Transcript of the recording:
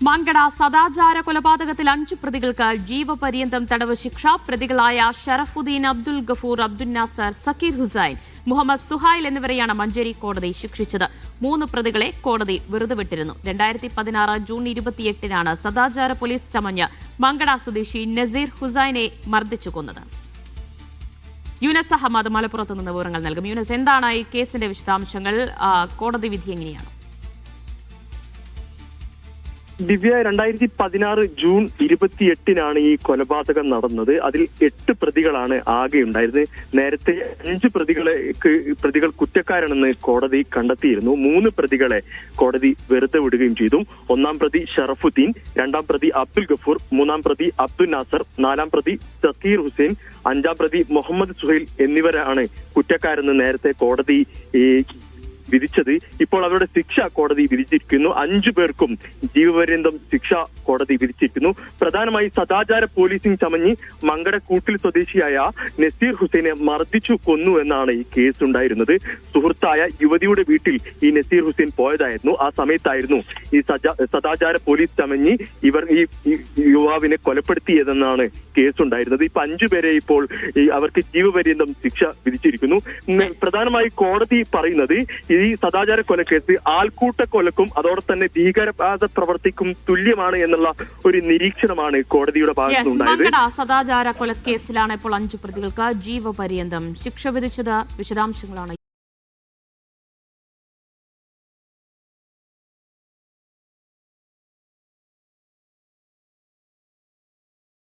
മങ്കട സദാചാര കൊലപാതകത്തിൽ 5 പ്രതികൾക്ക് ജീവപര്യന്തം തടവ് ശിക്ഷ. പ്രതികളായ ഷറഫുദ്ദീൻ, അബ്ദുൽ ഗഫൂർ, അബ്ദുൽ നാസർ, സക്കീർ ഹുസൈൻ, മുഹമ്മദ് സുഹൈൽ എന്നിവരെയാണ് മഞ്ചേരി കോടതി ശിക്ഷിച്ചത്. 3 പ്രതികളെ കോടതി വെറുതെ വിട്ടിരുന്നു. 2016 ജൂൺ 28-നാണ് സദാചാര പോലീസ് ചമഞ്ഞ് മങ്കട സ്വദേശി നസീർ ഹുസൈനെ മർദ്ദിച്ചു കൊന്നത്. യൂനസ് അഹമ്മദ് മലപ്പുറത്ത് നിന്ന് വിവരങ്ങൾ നൽകും. യൂനസ്, എന്താണ് ഈ കേസിന്റെ വിശദാംശങ്ങൾ? കോടതി വിധി എങ്ങനെയാണ്? ദിവ്യ, 2016 ജൂൺ 28-നാണ് ഈ കൊലപാതകം നടന്നത്. അതിൽ 8 പ്രതികളാണ് ആകെ ഉണ്ടായിരുന്നത്. നേരത്തെ 5 പ്രതികൾ കുറ്റക്കാരാണെന്ന് കോടതി കണ്ടെത്തിയിരുന്നു. 3 പ്രതികളെ കോടതി വെറുതെ വിടുകയും ചെയ്തു. 1-ാം പ്രതി ഷറഫുദ്ദീൻ, 2-ാം പ്രതി അബ്ദുൽ ഗഫൂർ, 3-ാം പ്രതി അബ്ദുൽ നാസർ, 4-ാം പ്രതി സക്കീർ ഹുസൈൻ, 5-ാം പ്രതി മുഹമ്മദ് സുഹൈൽ എന്നിവരാണ് കുറ്റക്കാരെന്ന് നേരത്തെ കോടതി വിധിച്ചത്. ഇപ്പോൾ അവരുടെ ശിക്ഷ കോടതി വിധിച്ചിരിക്കുന്നു. 5 പേർക്കും ജീവപര്യന്തം ശിക്ഷ കോടതി വിധിച്ചിരിക്കുന്നു. പ്രധാനമായി സദാചാര പോലീസിംഗ് ചമഞ്ഞ് മങ്കടക്കൂട്ടിൽ സ്വദേശിയായ നസീർ ഹുസൈനെ മർദ്ദിച്ചു കൊന്നു എന്നാണ് ഈ കേസ് ഉണ്ടായിരുന്നത്. സുഹൃത്തായ യുവതിയുടെ വീട്ടിൽ ഈ നസീർ ഹുസൈൻ പോയതായിരുന്നു. ആ സമയത്തായിരുന്നു ഈ സദാചാര പോലീസ് ചമഞ്ഞ് ഇവർ ഈ യുവാവിനെ കൊലപ്പെടുത്തിയതെന്നാണ് കേസ് ഉണ്ടായിരുന്നത്. ഇപ്പൊ 5 പേരെ ഇപ്പോൾ അവർക്ക് ജീവപര്യന്തം ശിക്ഷ വിധിച്ചിരിക്കുന്നു. പ്രധാനമായി കോടതി പറയുന്നത് ഈ സദാചാര കൊലക്കേസ് ആൾക്കൂട്ട കൊലക്കും അതോടൊപ്പം തന്നെ ഭീകരവാദ പ്രവർത്തിക്കും തുല്യമാണ് എന്നുള്ള ഒരു നിരീക്ഷണമാണ് കോടതിയുടെ ഭാഗത്തുനിന്നുണ്ടായത്. സദാചാര കൊലക്കേസിലാണ് ഇപ്പോൾ 5 പ്രതികൾക്ക് ജീവപര്യന്തം ശിക്ഷ വിധിച്ചത്. വിശദാംശങ്ങളാണ്